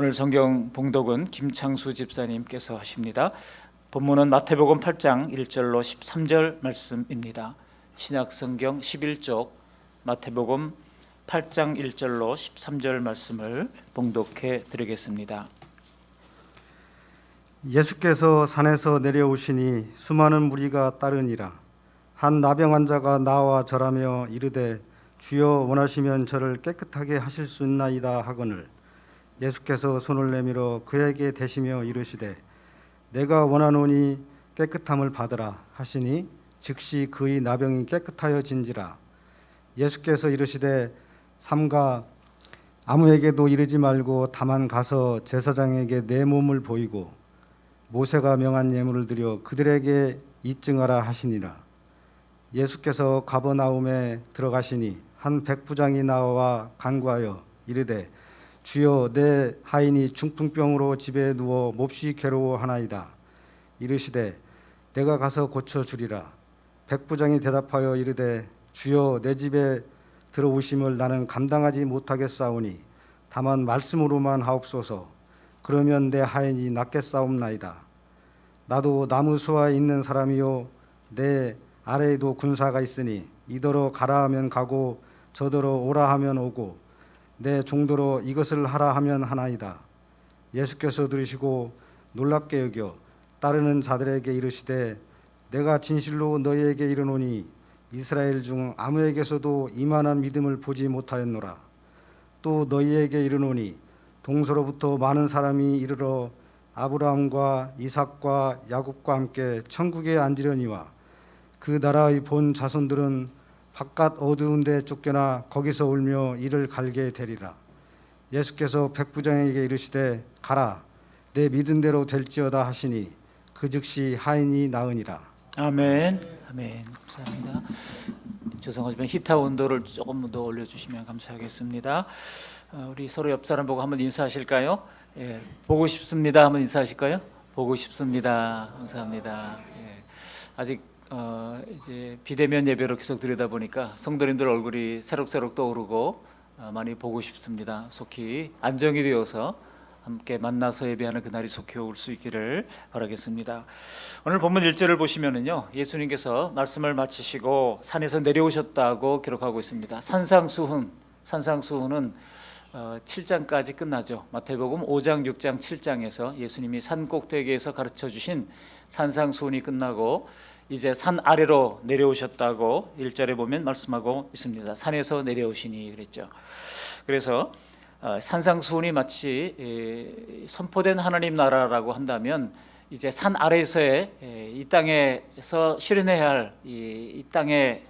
오늘 성경 봉독은 김창수 집사님께서 하십니다. 본문은 마태복음 8장 1절로 13절 말씀입니다. 신약성경 11쪽 마태복음 8장 1절로 13절 말씀을 봉독해 드리겠습니다. 예수께서 산에서 내려오시니 수많은 무리가 따르니라. 한 나병 환자가 나와 절하며 이르되 주여 원하시면 저를 깨끗하게 하실 수 있나이다 하거늘 예수께서 손을 내밀어 그에게 대시며 이르시되 내가 원하노니 깨끗함을 받으라 하시니 즉시 그의 나병이 깨끗하여진지라. 예수께서 이르시되 삼가 아무에게도 이르지 말고 다만 가서 제사장에게 내 몸을 보이고 모세가 명한 예물을 드려 그들에게 입증하라 하시니라. 예수께서 가버나움에 들어가시니 한 백부장이 나와 간구하여 이르되 주여 내 하인이 중풍병으로 집에 누워 몹시 괴로워하나이다. 이르시되 내가 가서 고쳐주리라. 백부장이 대답하여 이르되 주여 내 집에 들어오심을 나는 감당하지 못하겠사오니 다만 말씀으로만 하옵소서. 그러면 내 하인이 낫겠사옵나이다. 나도 나무수와 있는 사람이요 내 아래에도 군사가 있으니 이더러 가라 하면 가고 저더러 오라 하면 오고 내 종도로 이것을 하라 하면 하나이다. 예수께서 들으시고 놀랍게 여겨 따르는 자들에게 이르시되 내가 진실로 너희에게 이르노니 이스라엘 중 아무에게서도 이만한 믿음을 보지 못하였노라. 또 너희에게 이르노니 동서로부터 많은 사람이 이르러 아브라함과 이삭과 야곱과 함께 천국에 앉으려니와 그 나라의 본 자손들은 바깥 어두운 데 쫓겨나 거기서 울며 이를 갈게 되리라. 예수께서 백부장에게 이르시되 가라 내 믿은 대로 될지어다 하시니 그 즉시 하인이 나으니라. 아멘. 아멘. 감사합니다. 죄송하지만 히타 온도를 조금 더 올려주시면 감사하겠습니다. 우리 서로 옆 사람 보고 한번 인사하실까요? 예, 보고 싶습니다. 한번 인사하실까요? 보고 싶습니다. 감사합니다. 예, 아직 이제 비대면 예배로 계속 드리다 보니까 성도님들 얼굴이 새록새록 떠오르고 많이 보고 싶습니다. 속히 안정이 되어서 함께 만나서 예배하는 그날이 속히 올 수 있기를 바라겠습니다. 오늘 본문 1절을 보시면은요, 예수님께서 말씀을 마치시고 산에서 내려오셨다고 기록하고 있습니다. 산상수훈은 7장까지 끝나죠. 마태복음 5장, 6장, 7장에서 예수님이 산 꼭대기에서 가르쳐 주신 산상수훈이 끝나고 이제 산 아래로 내려오셨다고 1절에 보면 말씀하고 있습니다. 산에서 내려오시니 그랬죠. 그래서 산상수훈이 마치 선포된 하나님 나라라고 한다면 이제 산 아래에서의 이 땅에서 실현해야 할 이 땅의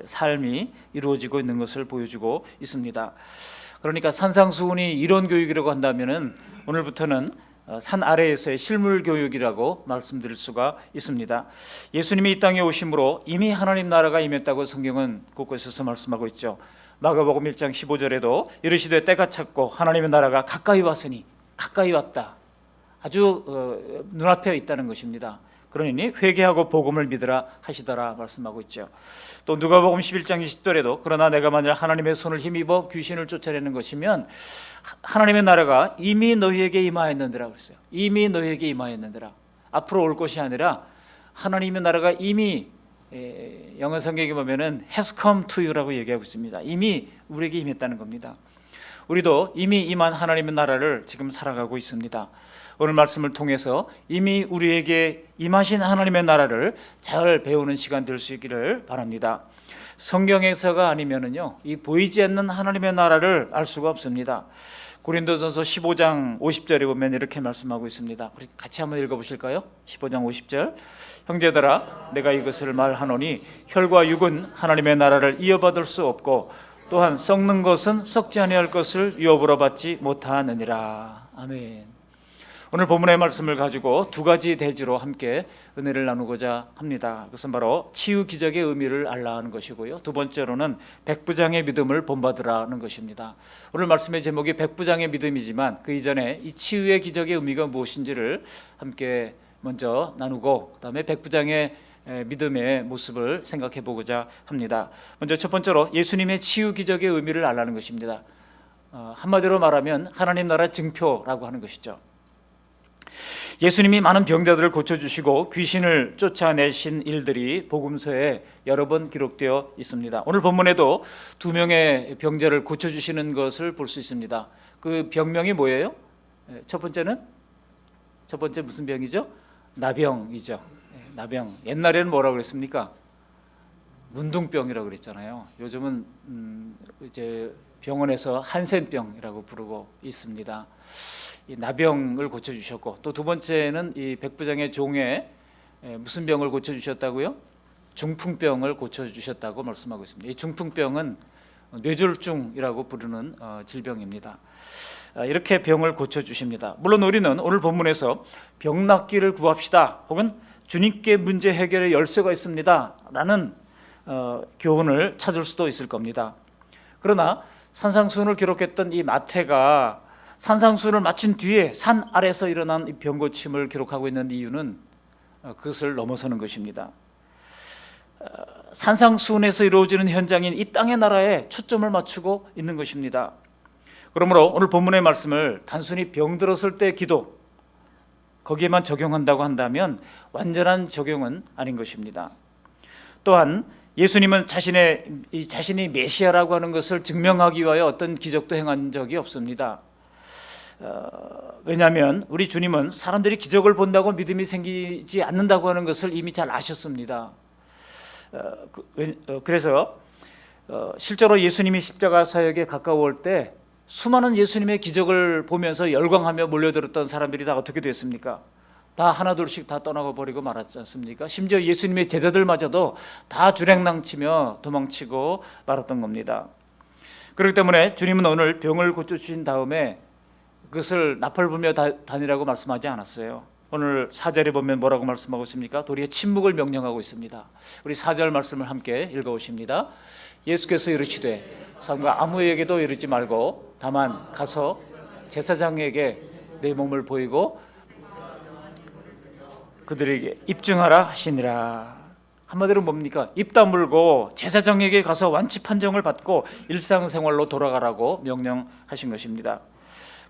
삶이 이루어지고 있는 것을 보여주고 있습니다. 그러니까 산상수훈이 이론 교육이라고 한다면은 오늘부터는 산 아래에서의 실물 교육이라고 말씀드릴 수가 있습니다. 예수님이 이 땅에 오심으로 이미 하나님 나라가 임했다고 성경은 곳곳에서 말씀하고 있죠. 마가복음 1장 15절에도 이르시되 때가 찼고 하나님의 나라가 가까이 왔으니 가까이 왔다. 아주 눈앞에 있다는 것입니다. 그러니 회개하고 복음을 믿으라 하시더라 말씀하고 있죠. 또 누가복음 11장 20절에도 그러나 내가 만일 하나님의 손을 힘입어 귀신을 쫓아내는 것이면 하나님의 나라가 이미 너희에게 임하였느니라 그랬어요. 이미 너희에게 임하였느니라. 앞으로 올 것이 아니라 하나님의 나라가 이미 영어 성경에 보면은 has come to you라고 얘기하고 있습니다. 이미 우리에게 임했다는 겁니다. 우리도 이미 임한 하나님의 나라를 지금 살아가고 있습니다. 오늘 말씀을 통해서 이미 우리에게 임하신 하나님의 나라를 잘 배우는 시간 될 수 있기를 바랍니다. 성경에서가 아니면은요, 이 보이지 않는 하나님의 나라를 알 수가 없습니다. 고린도전서 15장 50절에 보면 이렇게 말씀하고 있습니다. 우리 같이 한번 읽어보실까요? 15장 50절. 형제들아 내가 이것을 말하노니 혈과 육은 하나님의 나라를 이어받을 수 없고 또한 썩는 것은 썩지 아니할 것을 유업으로 받지 못하느니라. 아멘. 오늘 본문의 말씀을 가지고 두 가지 대지로 함께 은혜를 나누고자 합니다. 그것은 바로 치유 기적의 의미를 알라 하는 것이고요. 두 번째로는 백부장의 믿음을 본받으라는 것입니다. 오늘 말씀의 제목이 백부장의 믿음이지만 그 이전에 이 치유의 기적의 의미가 무엇인지를 함께 먼저 나누고 그다음에 백부장의 믿음의 모습을 생각해 보고자 합니다. 먼저 첫 번째로 예수님의 치유 기적의 의미를 알라는 것입니다. 한마디로 말하면 하나님 나라 증표라고 하는 것이죠. 예수님이 많은 병자들을 고쳐주시고 귀신을 쫓아내신 일들이 복음서에 여러 번 기록되어 있습니다. 오늘 본문에도 2명의 병자를 고쳐주시는 것을 볼 수 있습니다. 그 병명이 뭐예요? 첫 번째 무슨 병이죠? 나병이죠. 나병. 옛날에는 뭐라고 그랬습니까? 문둥병이라고 그랬잖아요. 요즘은 이제 병원에서 한센병이라고 부르고 있습니다. 이 나병을 고쳐주셨고, 또 두 번째는 이 백부장의 종의 무슨 병을 고쳐주셨다고요? 중풍병을 고쳐주셨다고 말씀하고 있습니다. 이 중풍병은 뇌졸중이라고 부르는 질병입니다. 이렇게 병을 고쳐주십니다. 물론 우리는 오늘 본문에서 병 낫기를 구합시다, 혹은 주님께 문제 해결의 열쇠가 있습니다 라는 교훈을 찾을 수도 있을 겁니다. 그러나 산상수훈을 기록했던 이 마태가 산상수훈을 마친 뒤에 산 아래서 일어난 이 병고침을 기록하고 있는 이유는 그것을 넘어서는 것입니다. 산상수훈에서 이루어지는 현장인 이 땅의 나라에 초점을 맞추고 있는 것입니다. 그러므로 오늘 본문의 말씀을 단순히 병들었을 때 기도, 거기에만 적용한다고 한다면 완전한 적용은 아닌 것입니다. 또한 예수님은 자신이 메시아라고 하는 것을 증명하기 위하여 어떤 기적도 행한 적이 없습니다. 왜냐하면 우리 주님은 사람들이 기적을 본다고 믿음이 생기지 않는다고 하는 것을 이미 잘 아셨습니다. 그래서 실제로 예수님이 십자가 사역에 가까워올 때 수많은 예수님의 기적을 보면서 열광하며 몰려들었던 사람들이 다 어떻게 됐습니까? 다 하나둘씩 다 떠나가 버리고 말았지 않습니까? 심지어 예수님의 제자들마저도 다 주랭랑치며 도망치고 말았던 겁니다. 그렇기 때문에 주님은 오늘 병을 고쳐주신 다음에 그것을 나팔 불며 다니라고 말씀하지 않았어요. 오늘 4절에 보면 뭐라고 말씀하고 있습니까? 도리어 침묵을 명령하고 있습니다. 우리 4절 말씀을 함께 읽어오십니다. 예수께서 이르시되 삼가 아무에게도 이르지 말고 다만 가서 제사장에게 내 몸을 보이고 그들에게 입증하라 하시니라. 한마디로 뭡니까? 입 다물고 제사장에게 가서 완치 판정을 받고 일상생활로 돌아가라고 명령하신 것입니다.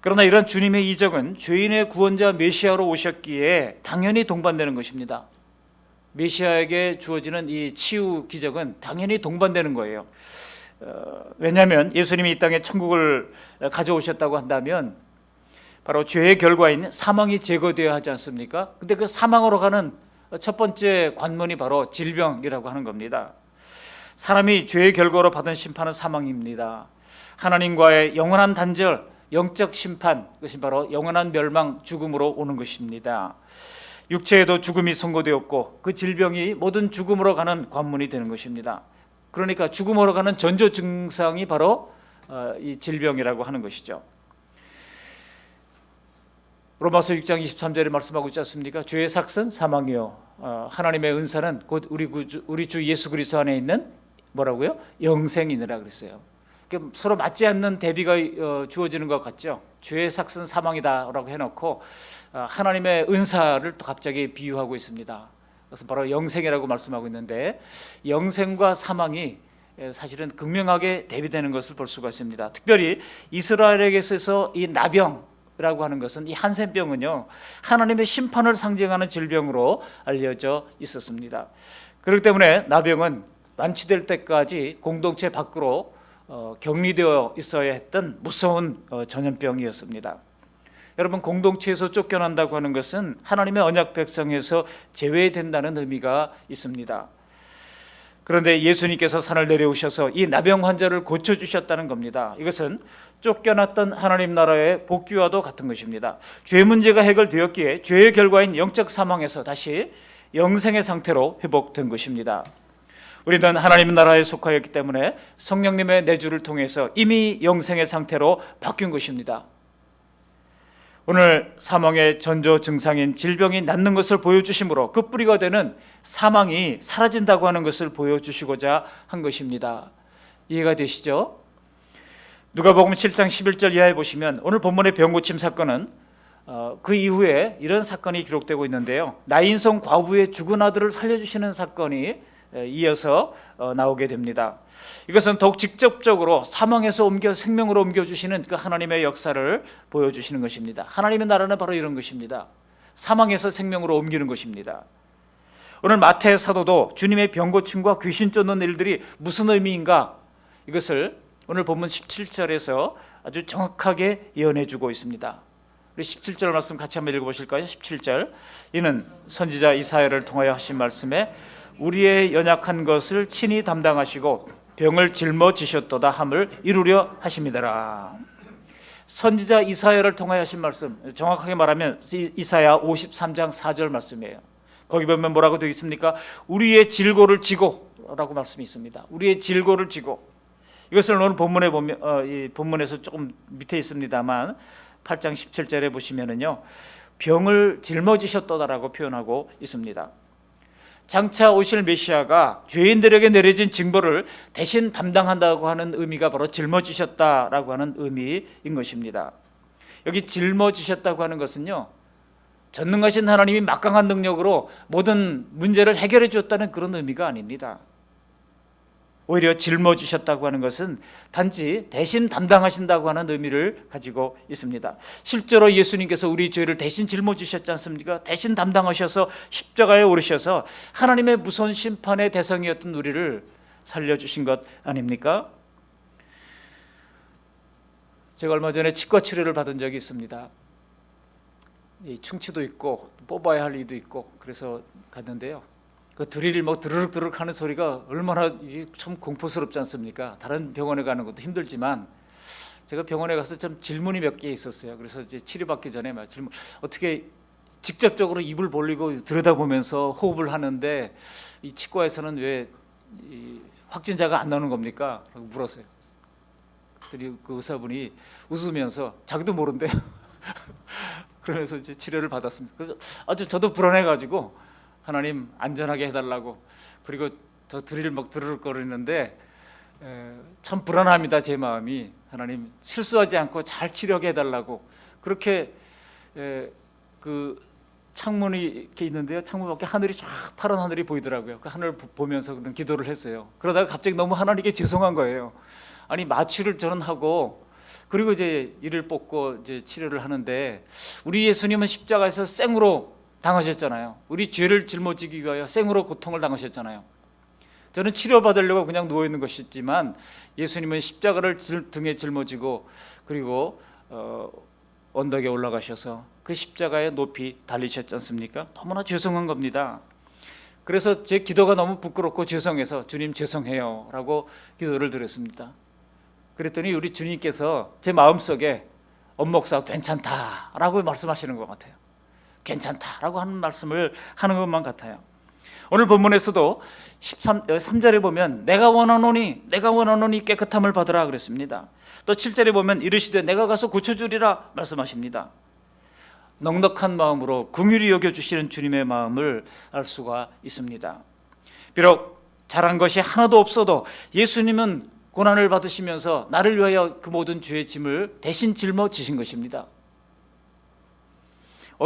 그러나 이런 주님의 이적은 죄인의 구원자 메시아로 오셨기에 당연히 동반되는 것입니다. 메시아에게 주어지는 이 치유 기적은 당연히 동반되는 거예요. 왜냐하면 예수님이 이 땅에 천국을 가져오셨다고 한다면 바로 죄의 결과인 사망이 제거되어야 하지 않습니까? 근데 그 사망으로 가는 첫 번째 관문이 바로 질병이라고 하는 겁니다. 사람이 죄의 결과로 받은 심판은 사망입니다. 하나님과의 영원한 단절, 영적 심판, 그것이 바로 영원한 멸망, 죽음으로 오는 것입니다. 육체에도 죽음이 선고되었고 그 질병이 모든 죽음으로 가는 관문이 되는 것입니다. 그러니까 죽음으로 가는 전조 증상이 바로 이 질병이라고 하는 것이죠. 로마서 6장 23절에 말씀하고 있지 않습니까? 죄의 삭은 사망이요 하나님의 은사는 곧 우리 주 예수 그리스도 안에 있는 뭐라고요? 영생이니라 그랬어요. 서로 맞지 않는 대비가 주어지는 것 같죠. 죄의 삭은 사망이다라고 해놓고 하나님의 은사를 또 갑자기 비유하고 있습니다. 그것은 바로 영생이라고 말씀하고 있는데 영생과 사망이 사실은 극명하게 대비되는 것을 볼 수가 있습니다. 특별히 이스라엘에게서 이 나병이라고 하는 것은 이 한센병은요 하나님의 심판을 상징하는 질병으로 알려져 있었습니다. 그렇기 때문에 나병은 완치될 때까지 공동체 밖으로 격리되어 있어야 했던 무서운 전염병이었습니다. 여러분, 공동체에서 쫓겨난다고 하는 것은 하나님의 언약 백성에서 제외된다는 의미가 있습니다. 그런데 예수님께서 산을 내려오셔서 이 나병 환자를 고쳐주셨다는 겁니다. 이것은 쫓겨났던 하나님 나라의 복귀와도 같은 것입니다. 죄 문제가 해결되었기에 죄의 결과인 영적 사망에서 다시 영생의 상태로 회복된 것입니다. 우리는 하나님 나라에 속하였기 때문에 성령님의 내주를 통해서 이미 영생의 상태로 바뀐 것입니다. 오늘 사망의 전조 증상인 질병이 낫는 것을 보여주심으로 그 뿌리가 되는 사망이 사라진다고 하는 것을 보여주시고자 한 것입니다. 이해가 되시죠? 누가복음 7장 11절 이하에 보시면 오늘 본문의 병고침 사건은 그 이후에 이런 사건이 기록되고 있는데요. 나인성 과부의 죽은 아들을 살려주시는 사건이 이어서 나오게 됩니다. 이것은 더욱 직접적으로 사망에서 옮겨 생명으로 옮겨주시는 그 하나님의 역사를 보여주시는 것입니다. 하나님의 나라는 바로 이런 것입니다. 사망에서 생명으로 옮기는 것입니다. 오늘 마태 사도도 주님의 병고침과 귀신 쫓는 일들이 무슨 의미인가, 이것을 오늘 본문 17절에서 아주 정확하게 예언해 주고 있습니다. 우리 17절 말씀 같이 한번 읽어보실까요? 17절, 이는 선지자 이사야를 통하여 하신 말씀에 우리의 연약한 것을 친히 담당하시고 병을 짊어지셨도다 함을 이루려 하심이더라. 선지자 이사야를 통하여 하신 말씀, 정확하게 말하면 이사야 53장 4절 말씀이에요. 거기 보면 뭐라고 되어 있습니까? 우리의 질고를 지고 라고 말씀이 있습니다. 우리의 질고를 지고. 이것을 오늘 본문에 보면 이 본문에서 조금 밑에 있습니다만 8장 17절에 보시면은요, 병을 짊어지셨도다라고 표현하고 있습니다. 장차 오실 메시아가 죄인들에게 내려진 징벌을 대신 담당한다고 하는 의미가 바로 짊어지셨다라고 하는 의미인 것입니다. 여기 짊어지셨다고 하는 것은요, 전능하신 하나님이 막강한 능력으로 모든 문제를 해결해 주었다는 그런 의미가 아닙니다. 오히려 짊어지셨다고 하는 것은 단지 대신 담당하신다고 하는 의미를 가지고 있습니다. 실제로 예수님께서 우리 죄를 대신 짊어지셨지 않습니까? 대신 담당하셔서 십자가에 오르셔서 하나님의 무서운 심판의 대상이었던 우리를 살려주신 것 아닙니까? 제가 얼마 전에 치과 치료를 받은 적이 있습니다. 충치도 있고 뽑아야 할 일도 있고 그래서 갔는데요, 그 드릴 뭐 드르륵 하는 소리가 얼마나 이게 참 공포스럽지 않습니까? 다른 병원에 가는 것도 힘들지만 제가 병원에 가서 참 질문이 몇 개 있었어요. 그래서 이제 치료받기 전에 막 질문, 어떻게 직접적으로 입을 벌리고 들여다보면서 호흡을 하는데 이 치과에서는 왜 이 확진자가 안 나오는 겁니까? 라고 물었어요. 그랬더니 그 의사분이 웃으면서 자기도 모른대요. 그러면서 이제 치료를 받았습니다. 그래서 아주 저도 불안해가지고 하나님 안전하게 해달라고, 그리고 저 드릴 막 드르륵거리는데 참 불안합니다. 제 마음이. 하나님 실수하지 않고 잘 치료하게 해달라고. 그렇게 그 창문이 이렇게 있는데요, 창문 밖에 하늘이 쫙 파란 하늘이 보이더라고요. 그 하늘 보면서 그런 기도를 했어요. 그러다가 갑자기 너무 하나님께 죄송한 거예요. 아니 마취를 저는 하고 그리고 이제 이를 뽑고 이제 치료를 하는데 우리 예수님은 십자가에서 생으로 당하셨잖아요. 우리 죄를 짊어지기 위하여 생으로 고통을 당하셨잖아요. 저는 치료받으려고 그냥 누워있는 것이지만 예수님은 십자가를 등에 짊어지고 그리고 언덕에 올라가셔서 그 십자가에 높이 달리셨지 않습니까? 너무나 죄송한 겁니다. 그래서 제 기도가 너무 부끄럽고 죄송해서 주님 죄송해요 라고 기도를 드렸습니다. 그랬더니 우리 주님께서 제 마음속에 엄목사 괜찮다라고 말씀하시는 것 같아요. 괜찮다라고 하는 말씀을 하는 것만 같아요. 오늘 본문에서도 3절에 보면 내가 원하노니 깨끗함을 받으라 그랬습니다. 또 7절에 보면 이르시되 내가 가서 고쳐주리라 말씀하십니다. 넉넉한 마음으로 긍휼히 여겨주시는 주님의 마음을 알 수가 있습니다. 비록 잘한 것이 하나도 없어도 예수님은 고난을 받으시면서 나를 위하여 그 모든 죄의 짐을 대신 짊어지신 것입니다.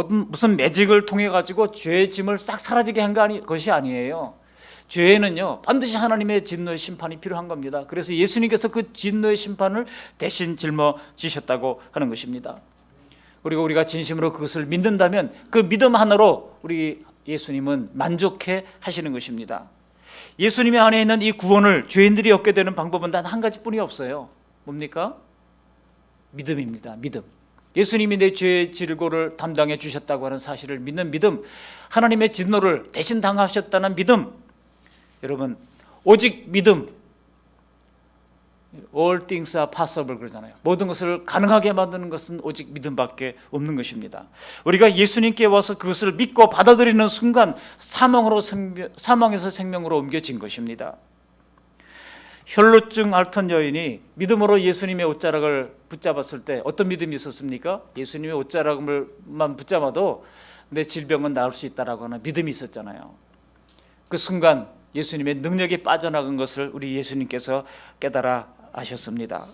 무슨 매직을 통해 가지고 죄의 짐을 싹 사라지게 한 것이 아니에요. 죄에는요 반드시 하나님의 진노의 심판이 필요한 겁니다. 그래서 예수님께서 그 진노의 심판을 대신 짊어지셨다고 하는 것입니다. 그리고 우리가 진심으로 그것을 믿는다면 그 믿음 하나로 우리 예수님은 만족해 하시는 것입니다. 예수님의 안에 있는 이 구원을 죄인들이 얻게 되는 방법은 단 한 가지뿐이 없어요. 뭡니까? 믿음입니다. 믿음. 예수님이 내 죄의 질고를 담당해 주셨다고 하는 사실을 믿는 믿음, 하나님의 진노를 대신 당하셨다는 믿음. 여러분, 오직 믿음. All things are possible 그러잖아요. 모든 것을 가능하게 만드는 것은 오직 믿음밖에 없는 것입니다. 우리가 예수님께 와서 그것을 믿고 받아들이는 순간 사망에서 생명으로 옮겨진 것입니다. 혈루증 앓던 여인이 믿음으로 예수님의 옷자락을 붙잡았을 때 어떤 믿음이 있었습니까? 예수님의 옷자락만 붙잡아도 내 질병은 나을 수 있다라고 하는 믿음이 있었잖아요. 그 순간 예수님의 능력이 빠져나간 것을 우리 예수님께서 깨달아 하셨습니다.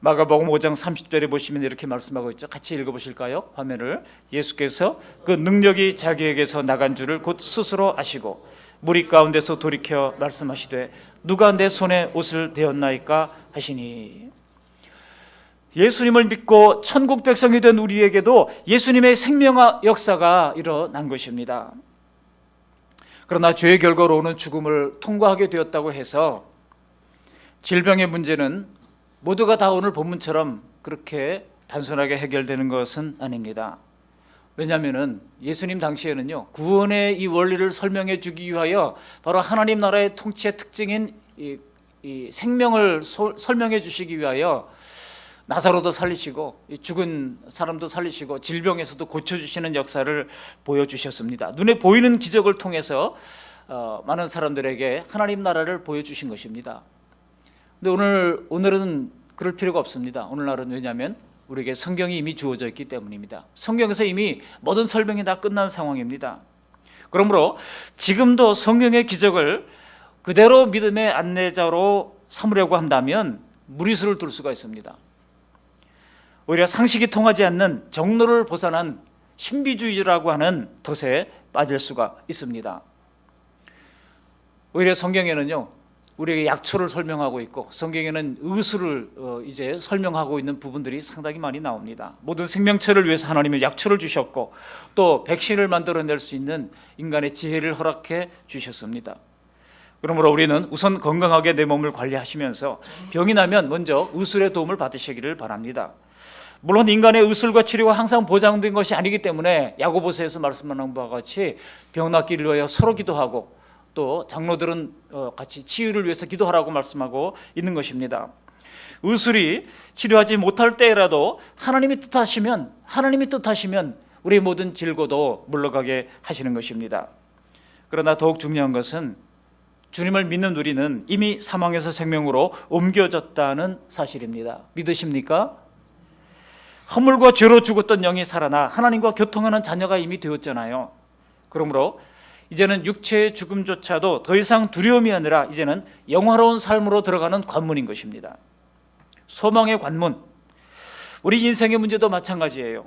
마가복음 5장 30절에 보시면 이렇게 말씀하고 있죠. 같이 읽어보실까요? 화면을. 예수께서 그 능력이 자기에게서 나간 줄을 곧 스스로 아시고 무리 가운데서 돌이켜 말씀하시되 누가 내 손에 옷을 대었나이까 하시니. 예수님을 믿고 천국 백성이 된 우리에게도 예수님의 생명 역사가 일어난 것입니다. 그러나 죄의 결과로 오는 죽음을 통과하게 되었다고 해서 질병의 문제는 모두가 다 오늘 본문처럼 그렇게 단순하게 해결되는 것은 아닙니다. 왜냐하면 예수님 당시에는요, 구원의 이 원리를 설명해 주기 위하여 바로 하나님 나라의 통치의 특징인 이 생명을 설명해 주시기 위하여 나사로도 살리시고 죽은 사람도 살리시고 질병에서도 고쳐주시는 역사를 보여주셨습니다. 눈에 보이는 기적을 통해서 많은 사람들에게 하나님 나라를 보여주신 것입니다. 근데 오늘은 그럴 필요가 없습니다. 오늘날은 왜냐하면 우리에게 성경이 이미 주어져 있기 때문입니다. 성경에서 이미 모든 설명이 다 끝난 상황입니다. 그러므로 지금도 성경의 기적을 그대로 믿음의 안내자로 삼으려고 한다면 무리수를 둘 수가 있습니다. 오히려 상식이 통하지 않는 정로를 벗어난 신비주의라고 하는 덫에 빠질 수가 있습니다. 오히려 성경에는요, 우리에게 약초를 설명하고 있고 성경에는 의수를 이제 설명하고 있는 부분들이 상당히 많이 나옵니다. 모든 생명체를 위해서 하나님은 약초를 주셨고 또 백신을 만들어낼 수 있는 인간의 지혜를 허락해 주셨습니다. 그러므로 우리는 우선 건강하게 내 몸을 관리하시면서 병이 나면 먼저 의술의 도움을 받으시기를 바랍니다. 물론 인간의 의술과 치료가 항상 보장된 것이 아니기 때문에 야고보서에서 말씀하는 바와 같이 병 낫기를 위하여 서로 기도하고 또 장로들은 같이 치유를 위해서 기도하라고 말씀하고 있는 것입니다. 의술이 치료하지 못할 때라도 하나님이 뜻하시면 우리의 모든 질고도 물러가게 하시는 것입니다. 그러나 더욱 중요한 것은 주님을 믿는 우리는 이미 사망에서 생명으로 옮겨졌다는 사실입니다. 믿으십니까? 허물과 죄로 죽었던 영이 살아나 하나님과 교통하는 자녀가 이미 되었잖아요. 그러므로 이제는 육체의 죽음조차도 더 이상 두려움이 아니라 이제는 영화로운 삶으로 들어가는 관문인 것입니다. 소망의 관문. 우리 인생의 문제도 마찬가지예요.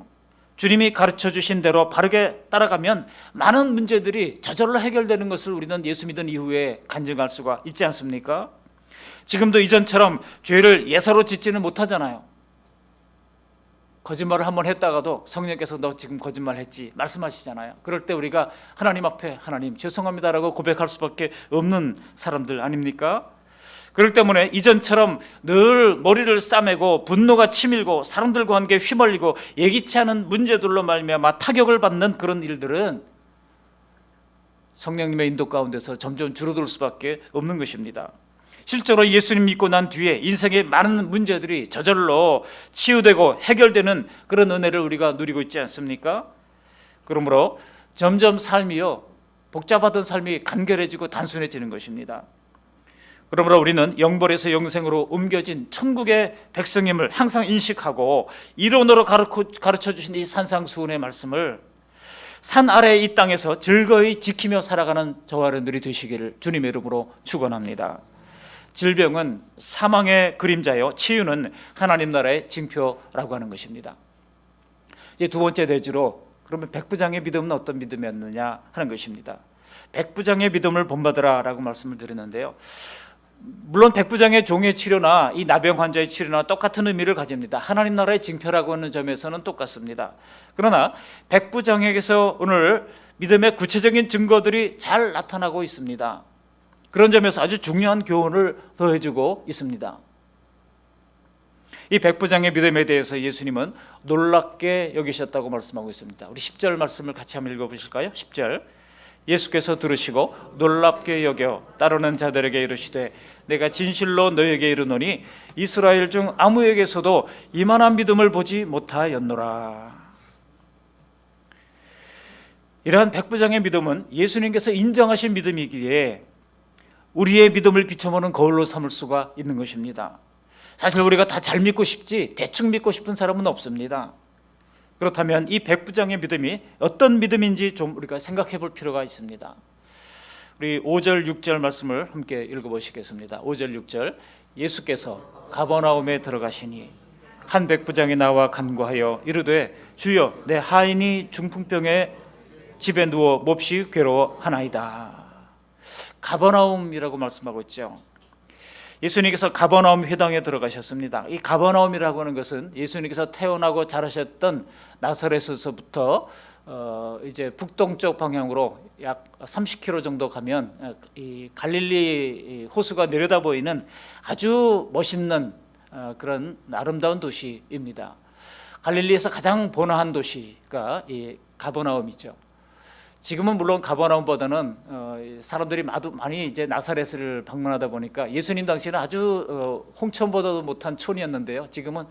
주님이 가르쳐 주신 대로 바르게 따라가면 많은 문제들이 저절로 해결되는 것을 우리는 예수 믿은 이후에 간증할 수가 있지 않습니까? 지금도 이전처럼 죄를 예사로 짓지는 못하잖아요. 거짓말을 한번 했다가도 성령께서 너 지금 거짓말했지 말씀하시잖아요. 그럴 때 우리가 하나님 앞에 하나님 죄송합니다라고 고백할 수밖에 없는 사람들 아닙니까? 그렇기 때문에 이전처럼 늘 머리를 싸매고 분노가 치밀고 사람들과 함께 휘말리고 예기치 않은 문제들로 말미암아 타격을 받는 그런 일들은 성령님의 인도 가운데서 점점 줄어들 수밖에 없는 것입니다. 실제로 예수님 믿고 난 뒤에 인생의 많은 문제들이 저절로 치유되고 해결되는 그런 은혜를 우리가 누리고 있지 않습니까? 그러므로 점점 삶이요, 복잡하던 삶이 간결해지고 단순해지는 것입니다. 그러므로 우리는 영벌에서 영생으로 옮겨진 천국의 백성임을 항상 인식하고 이론으로 가르쳐 주신 이 산상수훈의 말씀을 산 아래 이 땅에서 즐거이 지키며 살아가는 저와 여러분들이 되시기를 주님의 이름으로 축원합니다. 질병은 사망의 그림자요, 치유는 하나님 나라의 징표라고 하는 것입니다. 이제 두 번째 대지로 그러면 백부장의 믿음은 어떤 믿음이었느냐 하는 것입니다. 백부장의 믿음을 본받으라라고 말씀을 드리는데요. 물론 백부장의 종의 치료나 이 나병 환자의 치료나 똑같은 의미를 가집니다. 하나님 나라의 징표라고 하는 점에서는 똑같습니다. 그러나 백부장에게서 오늘 믿음의 구체적인 증거들이 잘 나타나고 있습니다. 그런 점에서 아주 중요한 교훈을 더해주고 있습니다. 이 백부장의 믿음에 대해서 예수님은 놀랍게 여기셨다고 말씀하고 있습니다. 우리 10절 말씀을 같이 한번 읽어보실까요? 10절 예수께서 들으시고 놀랍게 여겨 따르는 자들에게 이르시되 내가 진실로 너에게 이르노니 이스라엘 중 아무에게서도 이만한 믿음을 보지 못하였노라. 이러한 백부장의 믿음은 예수님께서 인정하신 믿음이기에 우리의 믿음을 비춰보는 거울로 삼을 수가 있는 것입니다. 사실 우리가 다 잘 믿고 싶지 대충 믿고 싶은 사람은 없습니다. 그렇다면 이 백부장의 믿음이 어떤 믿음인지 좀 우리가 생각해 볼 필요가 있습니다. 우리 5절 6절 말씀을 함께 읽어보시겠습니다. 5절 6절 예수께서 가버나움에 들어가시니 한 백부장이 나와 간구하여 이르되 주여 내 하인이 중풍병에 집에 누워 몹시 괴로워하나이다. 가버나움이라고 말씀하고 있죠. 예수님께서 가버나움 회당에 들어가셨습니다. 이 가버나움이라고 하는 것은 예수님께서 태어나고 자라셨던 나사렛에서부터 이제 북동쪽 방향으로 약 30km 정도 가면 이 갈릴리 호수가 내려다 보이는 아주 멋있는 그런 아름다운 도시입니다. 갈릴리에서 가장 번화한 도시가 이 가버나움이죠. 지금은 물론 가버나움보다는 사람들이 많이 이제 나사렛을 방문하다 보니까 예수님 당시에는 아주 홍천보다도 못한 촌이었는데요. 지금은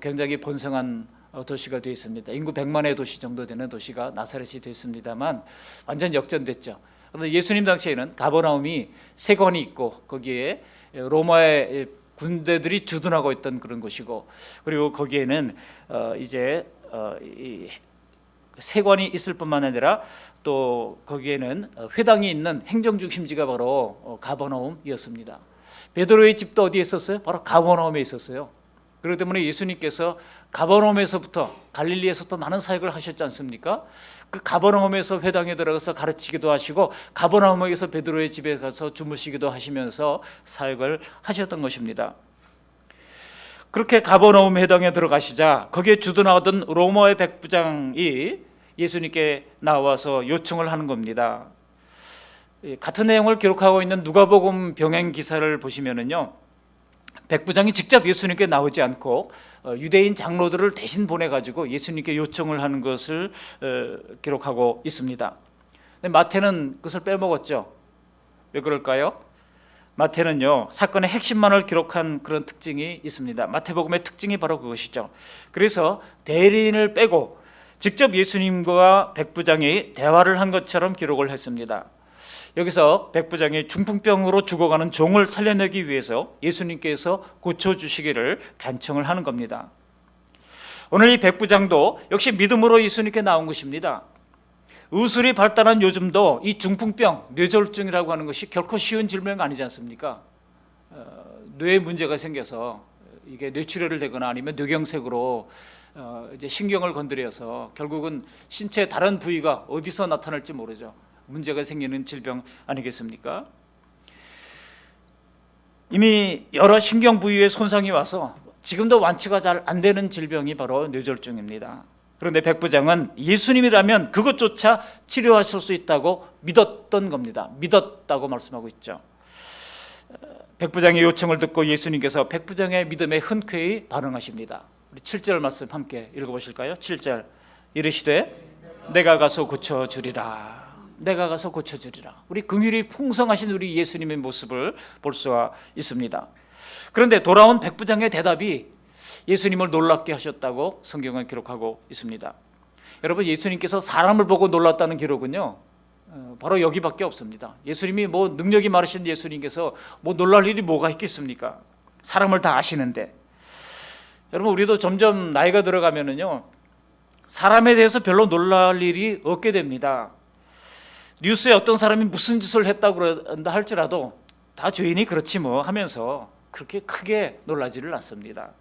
굉장히 번성한 도시가 되어 있습니다. 인구 100만의 도시 정도 되는 도시가 나사렛이 됐습니다만 완전 역전됐죠. 그런데 예수님 당시에는 가버나움이 세관이 있고 거기에 로마의 군대들이 주둔하고 있던 그런 곳이고, 그리고 거기에는 이제 이 세관이 있을 뿐만 아니라 또 거기에는 회당이 있는 행정 중심지가 바로 가버나움이었습니다. 베드로의 집도 어디에 있었어요? 바로 가버나움에 있었어요. 그렇기 때문에 예수님께서 가버나움에서부터 갈릴리에서부터 많은 사역을 하셨지 않습니까? 그 가버나움에서 회당에 들어가서 가르치기도 하시고 가버나움에서 베드로의 집에 가서 주무시기도 하시면서 사역을 하셨던 것입니다. 그렇게 가버나움 회당에 들어가시자 거기에 주둔하던 로마의 백부장이 예수님께 나와서 요청을 하는 겁니다. 같은 내용을 기록하고 있는 누가복음 병행 기사를 보시면은요, 백부장이 직접 예수님께 나오지 않고 유대인 장로들을 대신 보내가지고 예수님께 요청을 하는 것을 기록하고 있습니다. 근데 마태는 그것을 빼먹었죠. 왜 그럴까요? 마태는요, 사건의 핵심만을 기록한 그런 특징이 있습니다. 마태복음의 특징이 바로 그것이죠. 그래서 대리인을 빼고 직접 예수님과 백부장이 대화를 한 것처럼 기록을 했습니다. 여기서 백부장이 중풍병으로 죽어가는 종을 살려내기 위해서 예수님께서 고쳐주시기를 간청을 하는 겁니다. 오늘 이 백부장도 역시 믿음으로 예수님께 나온 것입니다. 의술이 발달한 요즘도 이 중풍병, 뇌졸중이라고 하는 것이 결코 쉬운 질병이 아니지 않습니까? 뇌에 문제가 생겨서 이게 뇌출혈을 되거나 아니면 뇌경색으로 이제 신경을 건드려서 결국은 신체 다른 부위가 어디서 나타날지 모르죠. 문제가 생기는 질병 아니겠습니까? 이미 여러 신경 부위에 손상이 와서 지금도 완치가 잘 안 되는 질병이 바로 뇌졸중입니다. 그런데 백부장은 예수님이라면 그것조차 치료하실 수 있다고 믿었던 겁니다. 믿었다고 말씀하고 있죠. 백부장의 요청을 듣고 예수님께서 백부장의 믿음에 흔쾌히 반응하십니다. 우리 7절 말씀 함께 읽어보실까요? 7절 이르시되 내가 가서 고쳐주리라. 내가 가서 고쳐주리라. 우리 긍휼이 풍성하신 우리 예수님의 모습을 볼 수가 있습니다. 그런데 돌아온 백부장의 대답이 예수님을 놀랍게 하셨다고 성경은 기록하고 있습니다. 여러분, 예수님께서 사람을 보고 놀랐다는 기록은요, 바로 여기밖에 없습니다. 예수님이 뭐 능력이 많으신 예수님께서 뭐 놀랄 일이 뭐가 있겠습니까? 사람을 다 아시는데. 여러분, 우리도 점점 나이가 들어가면은요, 사람에 대해서 별로 놀랄 일이 없게 됩니다. 뉴스에 어떤 사람이 무슨 짓을 했다고 그런다 할지라도 다 죄인이 그렇지 뭐 하면서 그렇게 크게 놀라지를 않습니다.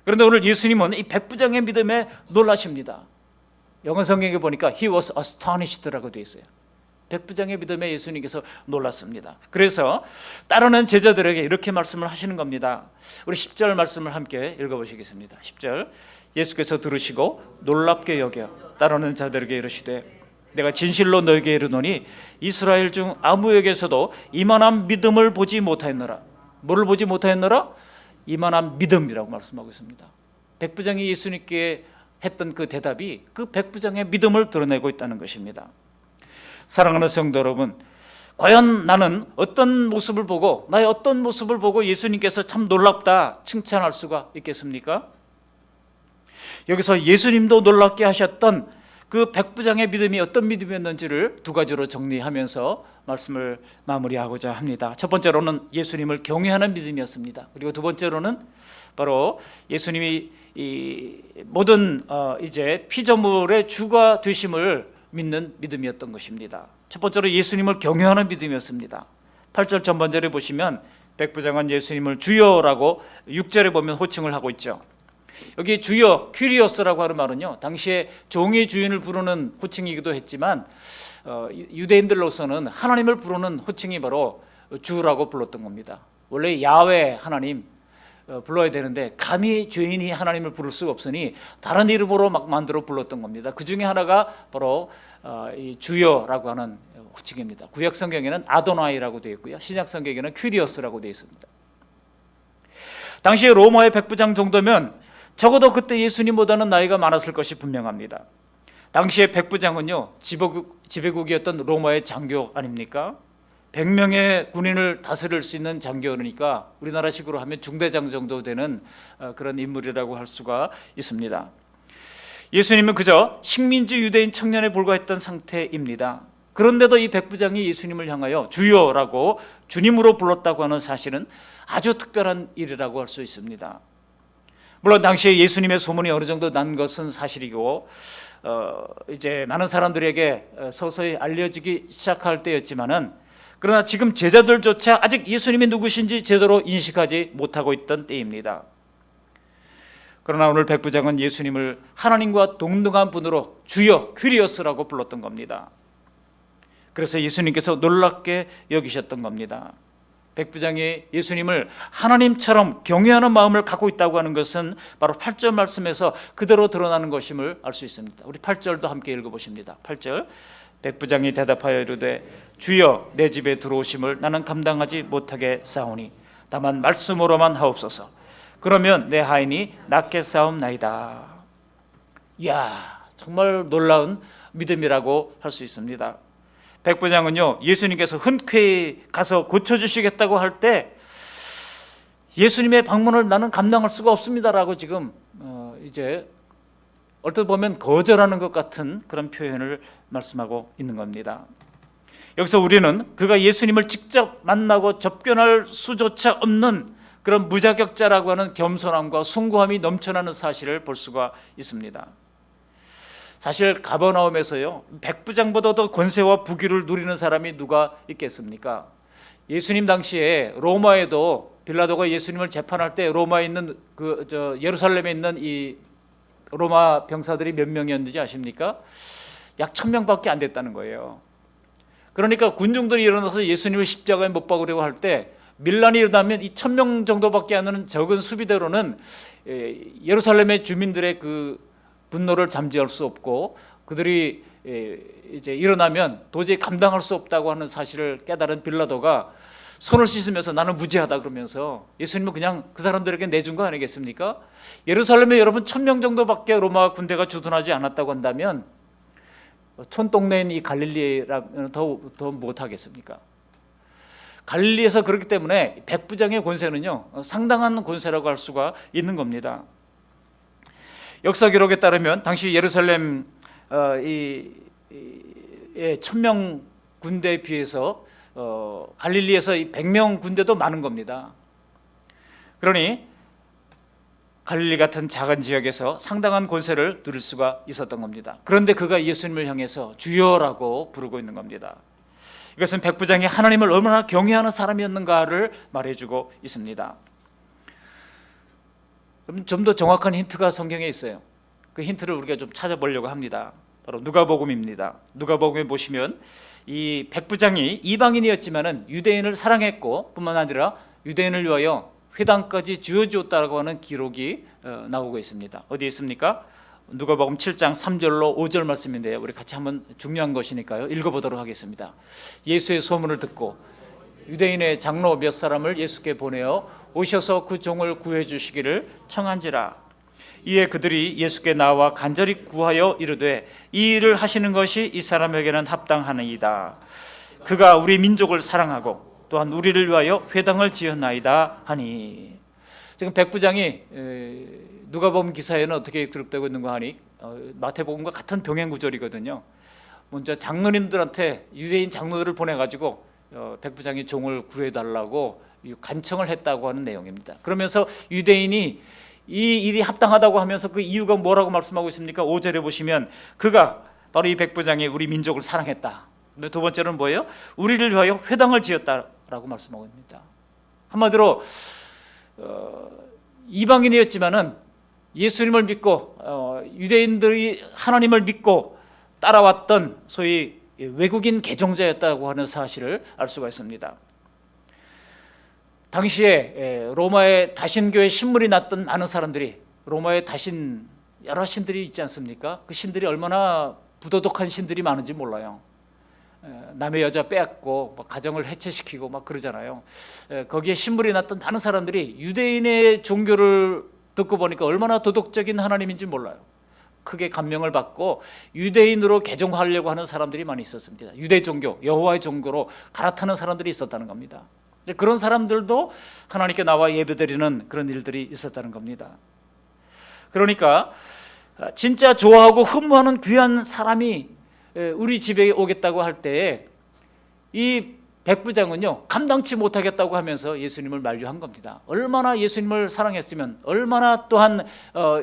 그런데 오늘 예수님은 이 백부장의 믿음에 놀라십니다. 영어 성경에 보니까 He was astonished라고 되어 있어요. 백부장의 믿음에 예수님께서 놀랐습니다. 그래서 따르는 제자들에게 이렇게 말씀을 하시는 겁니다. 우리 10절 말씀을 함께 읽어보시겠습니다. 10절 예수께서 들으시고 놀랍게 여겨 따르는 자들에게 이르시되 내가 진실로 너에게 이르노니 이스라엘 중 아무에게서도 이만한 믿음을 보지 못하였노라. 뭐를 보지 못하였노라? 이만한 믿음이라고 말씀하고 있습니다. 백부장이 예수님께 했던 그 대답이 그 백부장의 믿음을 드러내고 있다는 것입니다. 사랑하는 성도 여러분, 과연 나는 어떤 모습을 보고 나의 어떤 모습을 보고 예수님께서 참 놀랍다 칭찬할 수가 있겠습니까? 여기서 예수님도 놀랍게 하셨던 그 백부장의 믿음이 어떤 믿음이었는지를 두 가지로 정리하면서 말씀을 마무리하고자 합니다. 첫 번째로는 예수님을 경외하는 믿음이었습니다. 그리고 두 번째로는 바로 예수님이 이 모든 이제 피조물의 주가 되심을 믿는 믿음이었던 것입니다. 첫 번째로 예수님을 경외하는 믿음이었습니다. 8절 전반절에 보시면 백부장은 예수님을 주여라고 6절에 보면 호칭을 하고 있죠. 여기 주여 퀴리오스라고 하는 말은요, 당시에 종의 주인을 부르는 호칭이기도 했지만 유대인들로서는 하나님을 부르는 호칭이 바로 주라고 불렀던 겁니다. 원래 야훼 하나님 불러야 되는데 감히 죄인이 하나님을 부를 수가 없으니 다른 이름으로 막 만들어 불렀던 겁니다. 그 중에 하나가 바로 이 주여라고 하는 호칭입니다. 구약 성경에는 아도나이라고 되어 있고요, 신약 성경에는 퀴리오스라고 되어 있습니다. 당시에 로마의 백부장 정도면 적어도 그때 예수님보다는 나이가 많았을 것이 분명합니다. 당시의 백부장은요, 지배국이었던 로마의 장교 아닙니까? 100명의 군인을 다스릴 수 있는 장교니까 우리나라식으로 하면 중대장 정도 되는 그런 인물이라고 할 수가 있습니다. 예수님은 그저 식민지 유대인 청년에 불과했던 상태입니다. 그런데도 이 백부장이 예수님을 향하여 주여라고 주님으로 불렀다고 하는 사실은 아주 특별한 일이라고 할 수 있습니다. 물론 당시에 예수님의 소문이 어느 정도 난 것은 사실이고 이제 많은 사람들에게 서서히 알려지기 시작할 때였지만은, 그러나 지금 제자들조차 아직 예수님이 누구신지 제대로 인식하지 못하고 있던 때입니다. 그러나 오늘 백부장은 예수님을 하나님과 동등한 분으로 주여 퀴리오스라고 불렀던 겁니다. 그래서 예수님께서 놀랍게 여기셨던 겁니다. 백부장이 예수님을 하나님처럼 경외하는 마음을 갖고 있다고 하는 것은 바로 8절 말씀에서 그대로 드러나는 것임을 알 수 있습니다. 우리 8절도 함께 읽어보십니다. 8절, 백부장이 대답하여 이르되 주여 내 집에 들어오심을 나는 감당하지 못하게 싸우니 다만 말씀으로만 하옵소서. 그러면 내 하인이 낫게 싸움나이다. 이야, 정말 놀라운 믿음이라고 할 수 있습니다. 백부장은요, 예수님께서 흔쾌히 가서 고쳐주시겠다고 할 때 예수님의 방문을 나는 감당할 수가 없습니다라고 지금 이제 얼핏 보면 거절하는 것 같은 그런 표현을 말씀하고 있는 겁니다. 여기서 우리는 그가 예수님을 직접 만나고 접견할 수조차 없는 그런 무자격자라고 하는 겸손함과 숭고함이 넘쳐나는 사실을 볼 수가 있습니다. 사실 가버나움에서요, 백부장보다 더 권세와 부귀를 누리는 사람이 누가 있겠습니까? 예수님 당시에 로마에도 빌라도가 예수님을 재판할 때 로마에 있는 예루살렘에 있는 이 로마 병사들이 몇 명이었는지 아십니까? 약 1000명밖에 안 됐다는 거예요. 그러니까 군중들이 일어나서 예수님을 십자가에 못 박으려고 할 때 밀란이 일어나면 이 1000명 정도밖에 안 되는 적은 수비대로는 예루살렘의 주민들의 그 분노를 잠재울 수 없고 그들이 이제 일어나면 도저히 감당할 수 없다고 하는 사실을 깨달은 빌라도가 손을 씻으면서 나는 무죄하다 그러면서 예수님은 그냥 그 사람들에게 내준 거 아니겠습니까? 예루살렘에 여러분 1000명 정도밖에 로마 군대가 주둔하지 않았다고 한다면 촌동네인 이 갈릴리라면 더 못하겠습니까? 갈릴리에서 그렇기 때문에 백부장의 권세는요, 상당한 권세라고 할 수가 있는 겁니다. 역사 기록에 따르면 당시 예루살렘 의 1000명 군대에 비해서 갈릴리에서 100명 군대도 많은 겁니다. 그러니 갈릴리 같은 작은 지역에서 상당한 권세를 누릴 수가 있었던 겁니다. 그런데 그가 예수님을 향해서 주여라고 부르고 있는 겁니다. 이것은 백부장이 하나님을 얼마나 경외하는 사람이었는가를 말해주고 있습니다. 좀 더 정확한 힌트가 성경에 있어요. 그 힌트를 우리가 좀 찾아보려고 합니다. 바로 누가복음입니다. 누가복음에 보시면 이 백부장이 이방인이었지만은 유대인을 사랑했고 뿐만 아니라 유대인을 위하여 회당까지 지어주었다고 하는 기록이 나오고 있습니다. 어디에 있습니까? 누가복음 7장 3절로 5절 말씀인데요. 우리 같이 한번 중요한 것이니까요. 읽어보도록 하겠습니다. 예수의 소문을 듣고 유대인의 장로 몇 사람을 예수께 보내어 오셔서 그 종을 구해 주시기를 청한지라. 이에 그들이 예수께 나와 간절히 구하여 이르되 이 일을 하시는 것이 이 사람에게는 합당하니이다. 그가 우리 민족을 사랑하고 또한 우리를 위하여 회당을 지었나이다 하니. 지금 백부장이 누가복음 기사에는 어떻게 기록되고 있는가 하니 마태복음과 같은 병행 구절이거든요. 먼저 장로님들한테 유대인 장로들을 보내가지고 백부장이 종을 구해달라고 간청을 했다고 하는 내용입니다. 그러면서 유대인이 이 일이 합당하다고 하면서 그 이유가 뭐라고 말씀하고 있습니까? 5절에 보시면 그가 바로 이 백부장이 우리 민족을 사랑했다. 두 번째는 뭐예요? 우리를 위하여 회당을 지었다라고 말씀하고 있습니다. 한마디로 이방인이었지만은 예수님을 믿고 유대인들이 하나님을 믿고 따라왔던 소위 외국인 개종자였다고 하는 사실을 알 수가 있습니다. 당시에 로마의 다신교의 신물이 났던 많은 사람들이, 로마의 다신 여러 신들이 있지 않습니까? 그 신들이 얼마나 부도덕한 신들이 많은지 몰라요. 남의 여자 빼앗고 막 가정을 해체시키고 막 그러잖아요. 거기에 신물이 났던 많은 사람들이 유대인의 종교를 듣고 보니까 얼마나 도덕적인 하나님인지 몰라요. 크게 감명을 받고 유대인으로 개종하려고 하는 사람들이 많이 있었습니다. 유대 종교, 여호와의 종교로 갈아타는 사람들이 있었다는 겁니다. 그런 사람들도 하나님께 나와 예배드리는 그런 일들이 있었다는 겁니다. 그러니까 진짜 좋아하고 흠모하는 귀한 사람이 우리 집에 오겠다고 할 때에 이 백부장은요, 감당치 못하겠다고 하면서 예수님을 만류한 겁니다. 얼마나 예수님을 사랑했으면, 얼마나 또한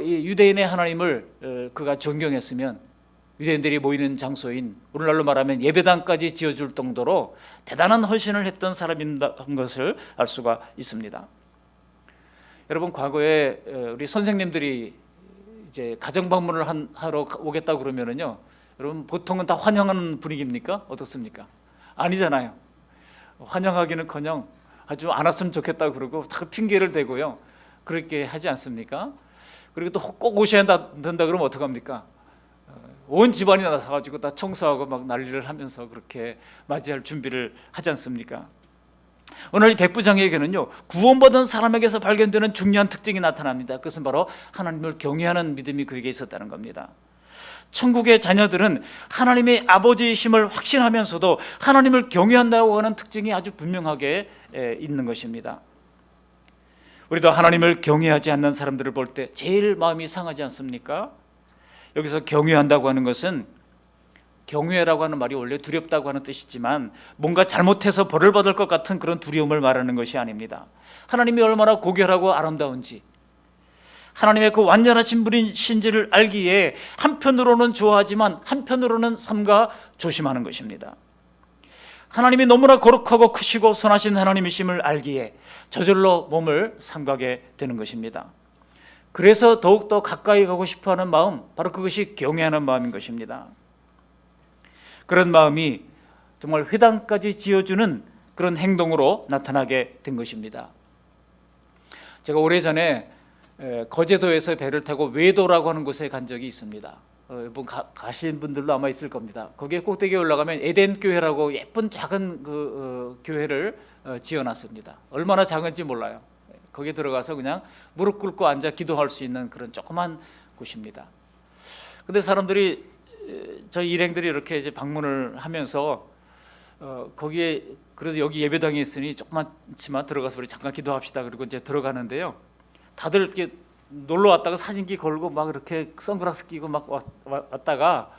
이 유대인의 하나님을 그가 존경했으면 유대인들이 모이는 장소인 오늘날로 말하면 예배당까지 지어줄 정도로 대단한 헌신을 했던 사람인 것을 알 수가 있습니다. 여러분, 과거에 우리 선생님들이 이제 가정 방문을 하러 오겠다 그러면은요, 여러분 보통은 다 환영하는 분위기입니까? 어떻습니까? 아니잖아요. 환영하기는커녕 아주 안 왔으면 좋겠다 그러고 자꾸 핑계를 대고요, 그렇게 하지 않습니까? 그리고 또 꼭 오셔야 된다 그러면 어떡합니까? 온 집안이 나서가지고 다 청소하고 막 난리를 하면서 그렇게 맞이할 준비를 하지 않습니까? 오늘 이 백부장에게는요, 구원받은 사람에게서 발견되는 중요한 특징이 나타납니다. 그것은 바로 하나님을 경외하는 믿음이 그에게 있었다는 겁니다. 천국의 자녀들은 하나님의 아버지이심을 확신하면서도 하나님을 경외한다고 하는 특징이 아주 분명하게 있는 것입니다. 우리도 하나님을 경외하지 않는 사람들을 볼 때 제일 마음이 상하지 않습니까? 여기서 경외한다고 하는 것은, 경외라고 하는 말이 원래 두렵다고 하는 뜻이지만 뭔가 잘못해서 벌을 받을 것 같은 그런 두려움을 말하는 것이 아닙니다. 하나님이 얼마나 고결하고 아름다운지, 하나님의 그 완전하신 분이신지를 알기에 한편으로는 좋아하지만 한편으로는 삼가 조심하는 것입니다. 하나님이 너무나 거룩하고 크시고 선하신 하나님이심을 알기에 저절로 몸을 삼가게 되는 것입니다. 그래서 더욱더 가까이 가고 싶어하는 마음, 바로 그것이 경외하는 마음인 것입니다. 그런 마음이 정말 회당까지 지어주는 그런 행동으로 나타나게 된 것입니다. 제가 오래전에 거제도에서 배를 타고 외도라고 하는 곳에 간 적이 있습니다. 여러분 가신 분들도 아마 있을 겁니다. 거기에 꼭대기에 올라가면 에덴 교회라고 예쁜 작은 교회를 지어놨습니다. 얼마나 작은지 몰라요. 거기에 들어가서 그냥 무릎 꿇고 앉아 기도할 수 있는 그런 조그만 곳입니다. 근데 사람들이, 저희 일행들이 이렇게 이제 방문을 하면서 거기에 그래도 여기 예배당이 있으니 조그맣지만 들어가서 우리 잠깐 기도합시다. 그리고 이제 들어가는데요, 다들 이렇게 놀러 왔다가 사진기 걸고 막 이렇게 선글라스 끼고 막 왔다가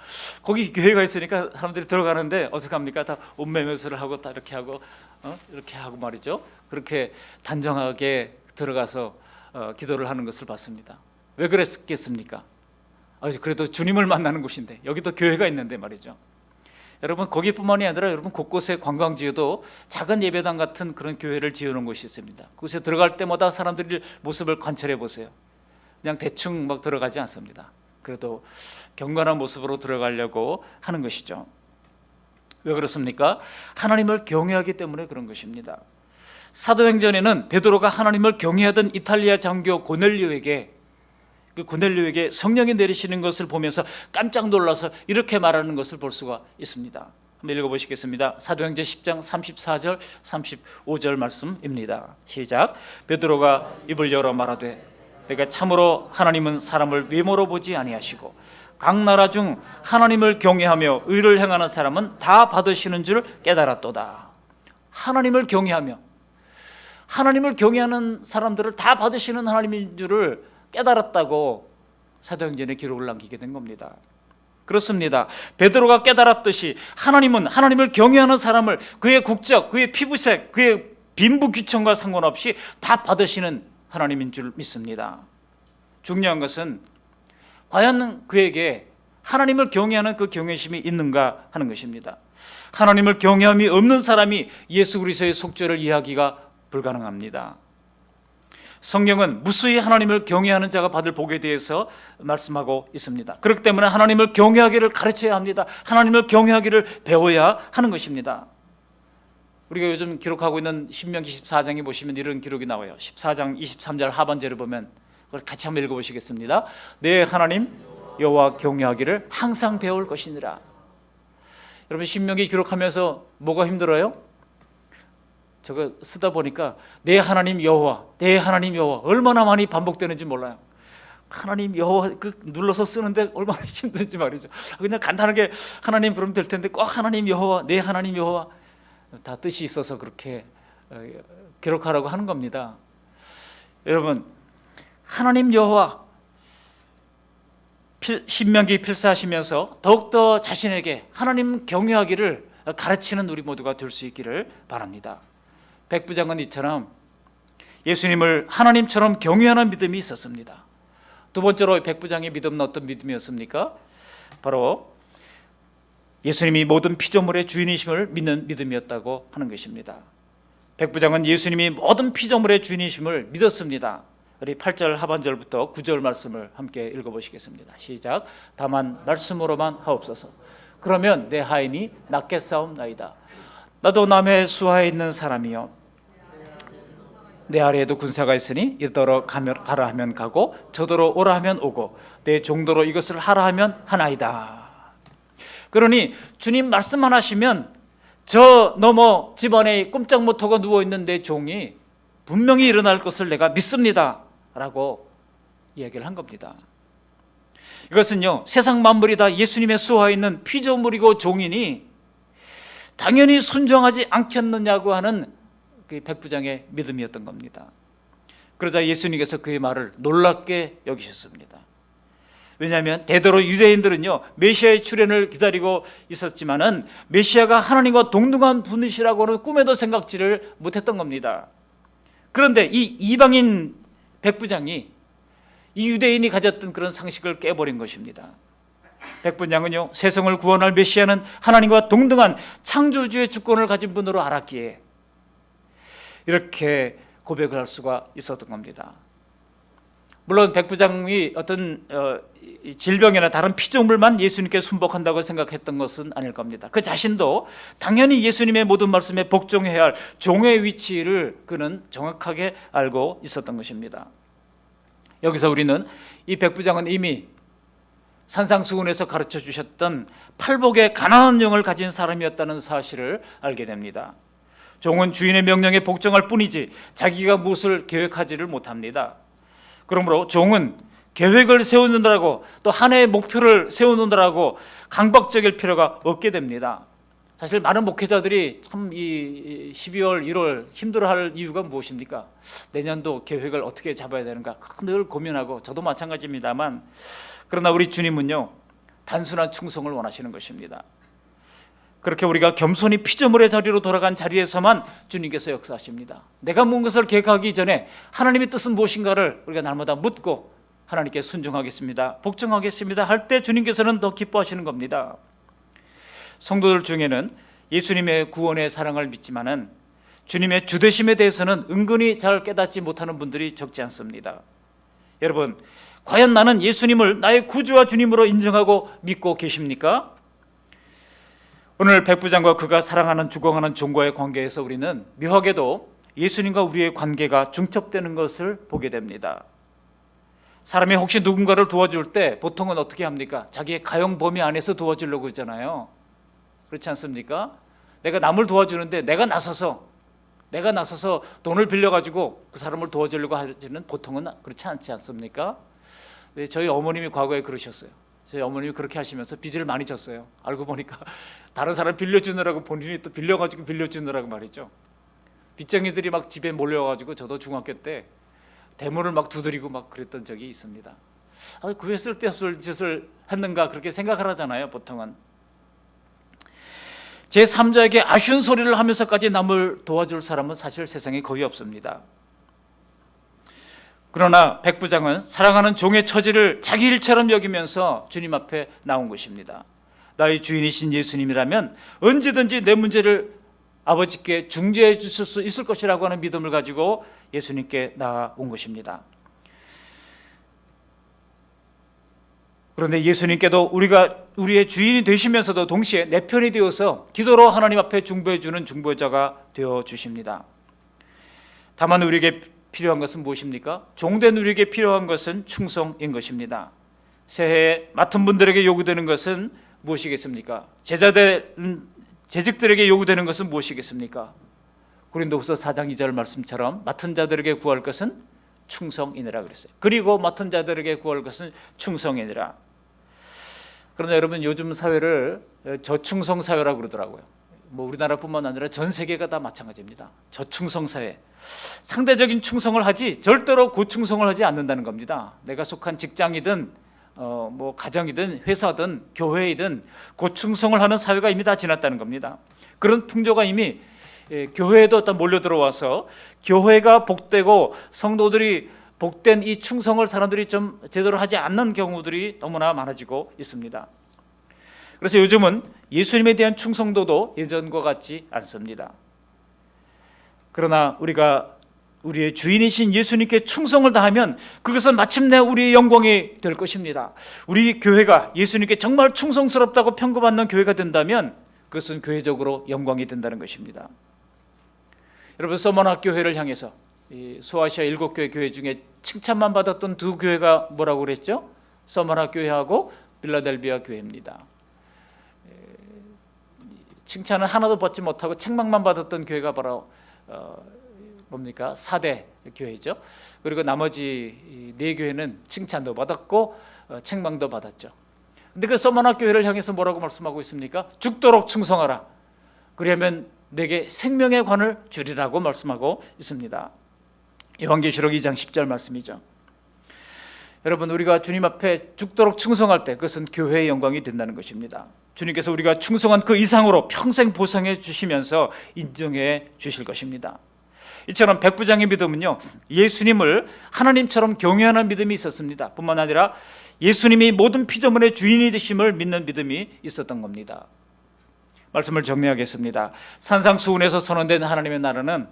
거기 교회가 있으니까 사람들이 들어가는데 어떻게 합니까? 다 옷매매수를 하고 다 이렇게 하고 이렇게 하고 말이죠. 그렇게 단정하게 들어가서 기도를 하는 것을 봤습니다. 왜 그랬겠습니까? 그래도 주님을 만나는 곳인데, 여기도 교회가 있는데 말이죠. 여러분, 거기뿐만이 아니라 여러분 곳곳에 관광지에도 작은 예배당 같은 그런 교회를 지어놓은 곳이 있습니다. 그곳에 들어갈 때마다 사람들의 모습을 관찰해 보세요. 그냥 대충 막 들어가지 않습니다. 그래도 경건한 모습으로 들어가려고 하는 것이죠. 왜 그렇습니까? 하나님을 경외하기 때문에 그런 것입니다. 사도행전에는 베드로가 하나님을 경외하던 이탈리아 장교 고넬료에게 성령이 내리시는 것을 보면서 깜짝 놀라서 이렇게 말하는 것을 볼 수가 있습니다. 한번 읽어보시겠습니다. 사도행전 10장 34절 35절 말씀입니다. 시작. 베드로가 입을 열어 말하되, 내가 참으로 하나님은 사람을 외모로 보지 아니하시고 각 나라 중 하나님을 경외하며 의를 행하는 사람은 다 받으시는 줄 깨달았도다. 하나님을 경외하는 사람들을 다 받으시는 하나님인 줄을 깨달았다고 사도행전에 기록을 남기게 된 겁니다. 그렇습니다. 베드로가 깨달았듯이 하나님은 하나님을 경외하는 사람을 그의 국적, 그의 피부색, 그의 빈부귀천과 상관없이 다 받으시는 하나님인 줄 믿습니다. 중요한 것은 과연 그에게 하나님을 경외하는 그 경외심이 있는가 하는 것입니다. 하나님을 경외함이 없는 사람이 예수 그리스도의 속죄를 이해하기가 불가능합니다. 성경은 무수히 하나님을 경외하는 자가 받을 복에 대해서 말씀하고 있습니다. 그렇기 때문에 하나님을 경외하기를 가르쳐야 합니다. 하나님을 경외하기를 배워야 하는 것입니다. 우리가 요즘 기록하고 있는 신명기 14장에 보시면 이런 기록이 나와요. 14장 23절 하반절을 보면 그걸 같이 한번 읽어보시겠습니다. 내 하나님 여호와 경외하기를 항상 배울 것이니라. 여러분, 신명기 기록하면서 뭐가 힘들어요? 저거 쓰다 보니까 내 하나님 여호와, 내 하나님 여호와 얼마나 많이 반복되는지 몰라요. 하나님 여호와 그 눌러서 쓰는데 얼마나 힘든지 말이죠. 그냥 간단하게 하나님 그러면 될 텐데 꼭 하나님 여호와, 내 하나님 여호와 다 뜻이 있어서 그렇게 기록하라고 하는 겁니다. 여러분, 하나님 여호와 신명기 필사하시면서 더욱더 자신에게 하나님 경외하기를 가르치는 우리 모두가 될 수 있기를 바랍니다. 백부장은 이처럼 예수님을 하나님처럼 경외하는 믿음이 있었습니다. 두 번째로 백부장의 믿음은 어떤 믿음이었습니까? 바로 예수님이 모든 피조물의 주인이심을 믿는 믿음이었다고 하는 것입니다. 백부장은 예수님이 모든 피조물의 주인이심을 믿었습니다. 우리 8절 하반절부터 9절 말씀을 함께 읽어보시겠습니다. 시작. 다만 말씀으로만 하옵소서. 그러면 내 하인이 낫겠사옵나이다. 나도 남의 수하에 있는 사람이요 내 아래에도 군사가 있으니 이더러 가라 하면 가고 저더러 오라 하면 오고 내 종도로 이것을 하라 하면 하나이다. 그러니 주님 말씀만 하시면 저 너머 집안에 꼼짝 못하고 누워있는 내 종이 분명히 일어날 것을 내가 믿습니다 라고 이야기를 한 겁니다. 이것은요, 세상 만물이 다 예수님의 수하에 있는 피조물이고 종이니 당연히 순종하지 않겠느냐고 하는 그 백부장의 믿음이었던 겁니다. 그러자 예수님께서 그의 말을 놀랍게 여기셨습니다. 왜냐하면 대대로 유대인들은요, 메시아의 출현을 기다리고 있었지만은 메시아가 하나님과 동등한 분이시라고는 꿈에도 생각지를 못했던 겁니다. 그런데 이 이방인 백부장이 이 유대인이 가졌던 그런 상식을 깨버린 것입니다. 백부장은요, 세상을 구원할 메시아는 하나님과 동등한 창조주의 주권을 가진 분으로 알았기에 이렇게 고백을 할 수가 있었던 겁니다. 물론 백부장이 어떤 질병이나 다른 피조물만 예수님께 순복한다고 생각했던 것은 아닐 겁니다. 그 자신도 당연히 예수님의 모든 말씀에 복종해야 할 종의 위치를 그는 정확하게 알고 있었던 것입니다. 여기서 우리는 이 백부장은 이미 산상수훈에서 가르쳐 주셨던 팔복의 가난한 영을 가진 사람이었다는 사실을 알게 됩니다. 종은 주인의 명령에 복종할 뿐이지 자기가 무엇을 계획하지를 못합니다. 그러므로 종은 계획을 세우느라고 또 한 해의 목표를 세우느라고 강박적일 필요가 없게 됩니다. 사실 많은 목회자들이 참 이 12월, 1월 힘들어할 이유가 무엇입니까? 내년도 계획을 어떻게 잡아야 되는가 늘 고민하고, 저도 마찬가지입니다만, 그러나 우리 주님은요, 단순한 충성을 원하시는 것입니다. 그렇게 우리가 겸손히 피조물의 자리로 돌아간 자리에서만 주님께서 역사하십니다. 내가 무엇을 계획하기 전에 하나님의 뜻은 무엇인가를 우리가 날마다 묻고 하나님께 순종하겠습니다, 복종하겠습니다 할 때 주님께서는 더 기뻐하시는 겁니다. 성도들 중에는 예수님의 구원의 사랑을 믿지만은 주님의 주되심에 대해서는 은근히 잘 깨닫지 못하는 분들이 적지 않습니다. 여러분, 과연 나는 예수님을 나의 구주와 주님으로 인정하고 믿고 계십니까? 오늘 백부장과 그가 사랑하는 주공하는 종과의 관계에서 우리는 묘하게도 예수님과 우리의 관계가 중첩되는 것을 보게 됩니다. 사람이 혹시 누군가를 도와줄 때 보통은 어떻게 합니까? 자기의 가용 범위 안에서 도와주려고 하잖아요. 그렇지 않습니까? 내가 남을 도와주는데 내가 나서서 돈을 빌려가지고 그 사람을 도와주려고 하지는 보통은 그렇지 않지 않습니까? 저희 어머님이 과거에 그러셨어요. 저희 어머님이 그렇게 하시면서 빚을 많이 졌어요. 알고 보니까 다른 사람 빌려주느라고 본인이 또 빌려가지고 빌려주느라고 말이죠. 빚쟁이들이 막 집에 몰려와가지고 저도 중학교 때 대문을 막 두드리고 막 그랬던 적이 있습니다. 왜 쓸데없을 짓을 했는가 그렇게 생각을 하잖아요, 보통은. 제3자에게 아쉬운 소리를 하면서까지 남을 도와줄 사람은 사실 세상에 거의 없습니다. 그러나 백부장은 사랑하는 종의 처지를 자기 일처럼 여기면서 주님 앞에 나온 것입니다. 나의 주인이신 예수님이라면 언제든지 내 문제를 아버지께 중재해 주실 수 있을 것이라고 하는 믿음을 가지고 예수님께 나아온 것입니다. 그런데 예수님께도 우리가 우리의 주인이 되시면서도 동시에 내 편이 되어서 기도로 하나님 앞에 중보해 주는 중보자가 되어 주십니다. 다만 우리에게 필요한 것은 무엇입니까? 종된 우리에게 필요한 것은 충성인 것입니다. 새해에 맡은 분들에게 요구되는 것은 무엇이겠습니까? 재직들에게 요구되는 것은 무엇이겠습니까? 고린도후서 4장 2절 말씀처럼 맡은 자들에게 구할 것은 충성이니라 그랬어요. 그리고 맡은 자들에게 구할 것은 충성이니라. 그러나 여러분, 요즘 사회를 저충성 사회라고 그러더라고요. 뭐 우리나라뿐만 아니라 전 세계가 다 마찬가지입니다. 저충성 사회. 상대적인 충성을 하지 절대로 고충성을 하지 않는다는 겁니다. 내가 속한 직장이든 뭐 가정이든 회사든 교회이든 고충성을 하는 사회가 이미 다 지났다는 겁니다. 그런 풍조가 이미 교회에도 어떤 몰려 들어와서 교회가 복되고 성도들이 복된 이 충성을 사람들이 좀 제대로 하지 않는 경우들이 너무나 많아지고 있습니다. 그래서 요즘은 예수님에 대한 충성도도 예전과 같지 않습니다. 그러나 우리가 우리의 주인이신 예수님께 충성을 다하면 그것은 마침내 우리의 영광이 될 것입니다. 우리 교회가 예수님께 정말 충성스럽다고 평가받는 교회가 된다면 그것은 교회적으로 영광이 된다는 것입니다. 여러분, 서머나 교회를 향해서 이 소아시아 7교회 교회 중에 칭찬만 받았던 두 교회가 뭐라고 그랬죠? 서머나 교회하고 빌라델비아 교회입니다. 칭찬은 하나도 받지 못하고 책망만 받았던 교회가 바로 뭡니까? 4대 교회죠. 그리고 나머지 4교회는 칭찬도 받았고 책망도 받았죠. 근데 그 서머나 교회를 향해서 뭐라고 말씀하고 있습니까? 죽도록 충성하라. 그러면 내게 생명의 관을 주리라고 말씀하고 있습니다. 요한계시록 2장 10절 말씀이죠. 여러분, 우리가 주님 앞에 죽도록 충성할 때 그것은 교회의 영광이 된다는 것입니다. 주님께서 우리가 충성한 그 이상으로 평생 보상해 주시면서 인정해 주실 것입니다. 이처럼 백부장의 믿음은요, 예수님을 하나님처럼 경외하는 믿음이 있었습니다. 뿐만 아니라 예수님이 모든 피조물의 주인이 되심을 믿는 믿음이 있었던 겁니다. 말씀을 정리하겠습니다. 산상수훈에서 선언된 하나님의 나라는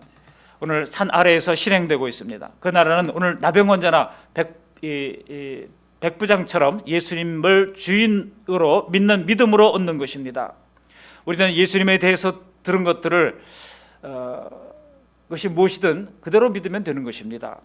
오늘 산 아래에서 실행되고 있습니다. 그 나라는 오늘 나병원자나 백부장처럼 예수님을 주인으로 믿는 믿음으로 얻는 것입니다. 우리는 예수님에 대해서 들은 것들을 그것이 무엇이든 그대로 믿으면 되는 것입니다.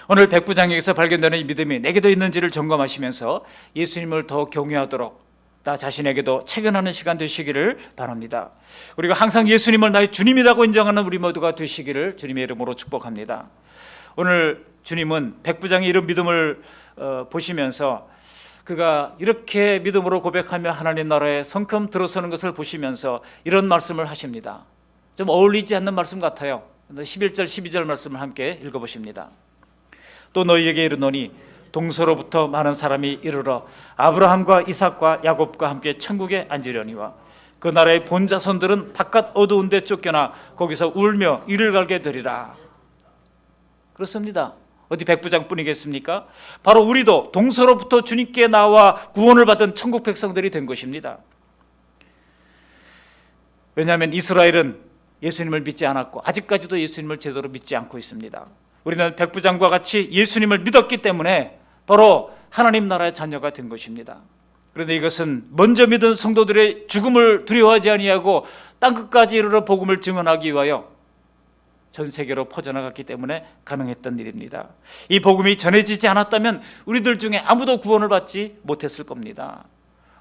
오늘 백부장에게서 발견되는 이 믿음이 내게도 있는지를 점검하시면서 예수님을 더 경외하도록 나 자신에게도 체견하는 시간 되시기를 바랍니다. 우리가 항상 예수님을 나의 주님이라고 인정하는 우리 모두가 되시기를 주님의 이름으로 축복합니다. 오늘 주님은 백부장의 이런 믿음을 보시면서 그가 이렇게 믿음으로 고백하며 하나님 나라에 성큼 들어서는 것을 보시면서 이런 말씀을 하십니다. 좀 어울리지 않는 말씀 같아요. 11절 12절 말씀을 함께 읽어보십니다. 또 너희에게 이르노니 동서로부터 많은 사람이 이르러 아브라함과 이삭과 야곱과 함께 천국에 앉으려니와 그 나라의 본자손들은 바깥 어두운 데 쫓겨나 거기서 울며 이를 갈게 되리라. 그렇습니다. 어디 백부장뿐이겠습니까? 바로 우리도 동서로부터 주님께 나와 구원을 받은 천국 백성들이 된 것입니다. 왜냐하면 이스라엘은 예수님을 믿지 않았고 아직까지도 예수님을 제대로 믿지 않고 있습니다. 우리는 백부장과 같이 예수님을 믿었기 때문에 바로 하나님 나라의 자녀가 된 것입니다. 그런데 이것은 먼저 믿은 성도들의 죽음을 두려워하지 아니하고 땅끝까지 이르러 복음을 증언하기 위하여 전 세계로 퍼져나갔기 때문에 가능했던 일입니다. 이 복음이 전해지지 않았다면 우리들 중에 아무도 구원을 받지 못했을 겁니다.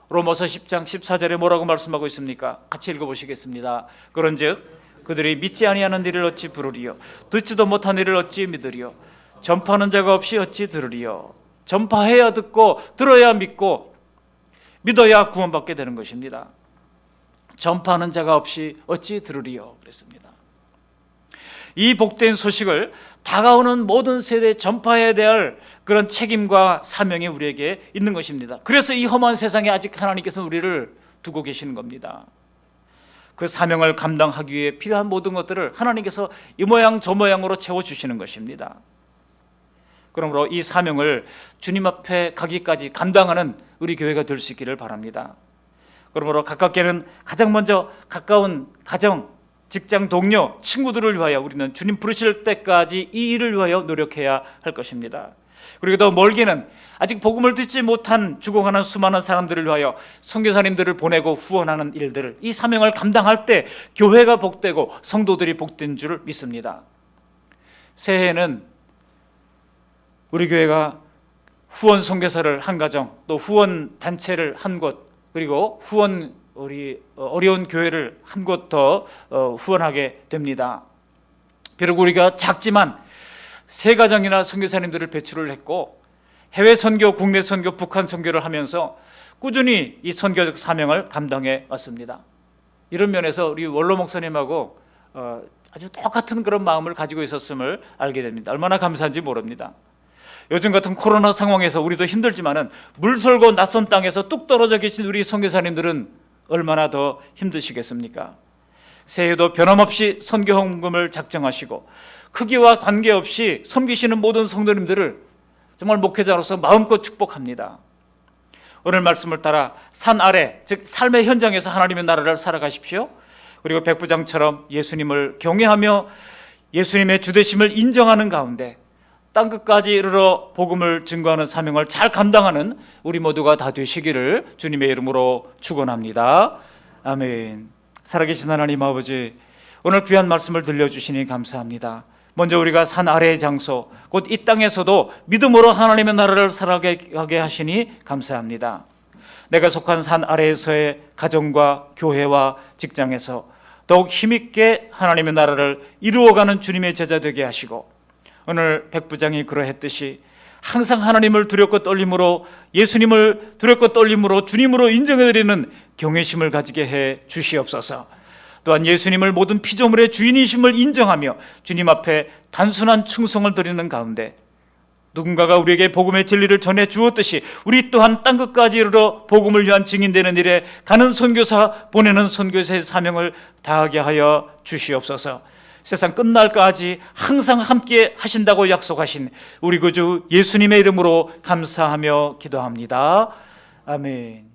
로마서 10장 14절에 뭐라고 말씀하고 있습니까? 같이 읽어보시겠습니다. 그런즉 그들이 믿지 아니하는 일을 어찌 부르리요? 듣지도 못한 일을 어찌 믿으리요? 전파하는 자가 없이 어찌 들으리요? 전파해야 듣고 들어야 믿고 믿어야 구원받게 되는 것입니다. 전파하는 자가 없이 어찌 들으리요? 그랬습니다. 이 복된 소식을 다가오는 모든 세대에 전파해야 될 그런 책임과 사명이 우리에게 있는 것입니다. 그래서 이 험한 세상에 아직 하나님께서 우리를 두고 계시는 겁니다. 그 사명을 감당하기 위해 필요한 모든 것들을 하나님께서 이 모양 저 모양으로 채워주시는 것입니다. 그러므로 이 사명을 주님 앞에 가기까지 감당하는 우리 교회가 될 수 있기를 바랍니다. 그러므로 가깝게는 가장 먼저 가까운 가정, 직장 동료, 친구들을 위하여 우리는 주님 부르실 때까지 이 일을 위하여 노력해야 할 것입니다. 그리고 더 멀게는 아직 복음을 듣지 못한 죽어가는 수많은 사람들을 위하여 선교사님들을 보내고 후원하는 일들을, 이 사명을 감당할 때 교회가 복되고 성도들이 복된 줄 믿습니다. 새해에는 우리 교회가 후원 선교사를 한 가정, 또 후원 단체를 한 곳, 그리고 후원 우리 어려운 교회를 한 곳 더 후원하게 됩니다. 비록 우리가 작지만 세 가정이나 선교사님들을 배출을 했고 해외 선교, 국내 선교, 북한 선교를 하면서 꾸준히 이 선교적 사명을 감당해 왔습니다. 이런 면에서 우리 원로 목사님하고 아주 똑같은 그런 마음을 가지고 있었음을 알게 됩니다. 얼마나 감사한지 모릅니다. 요즘 같은 코로나 상황에서 우리도 힘들지만은 물설고 낯선 땅에서 뚝 떨어져 계신 우리 선교사님들은 얼마나 더 힘드시겠습니까? 새해에도 변함없이 선교 헌금을 작정하시고 크기와 관계없이 섬기시는 모든 성도님들을 정말 목회자로서 마음껏 축복합니다. 오늘 말씀을 따라 산 아래, 즉 삶의 현장에서 하나님의 나라를 살아가십시오. 그리고 백부장처럼 예수님을 경외하며 예수님의 주되심을 인정하는 가운데 땅끝까지 이르러 복음을 증거하는 사명을 잘 감당하는 우리 모두가 다 되시기를 주님의 이름으로 축원합니다. 아멘. 살아계신 하나님 아버지, 오늘 귀한 말씀을 들려주시니 감사합니다. 먼저 우리가 산 아래의 장소, 곧 이 땅에서도 믿음으로 하나님의 나라를 살아가게 하시니 감사합니다. 내가 속한 산 아래에서의 가정과 교회와 직장에서 더욱 힘있게 하나님의 나라를 이루어가는 주님의 제자 되게 하시고, 오늘 백부장이 그러했듯이 항상 하나님을 두렵고 떨림으로, 예수님을 두렵고 떨림으로 주님으로 인정해드리는 경외심을 가지게 해 주시옵소서. 또한 예수님을 모든 피조물의 주인이심을 인정하며 주님 앞에 단순한 충성을 드리는 가운데 누군가가 우리에게 복음의 진리를 전해 주었듯이 우리 또한 땅끝까지 이르러 복음을 위한 증인되는 일에 가는 선교사, 보내는 선교사의 사명을 다하게 하여 주시옵소서. 세상 끝날까지 항상 함께 하신다고 약속하신 우리 구주 예수님의 이름으로 감사하며 기도합니다. 아멘.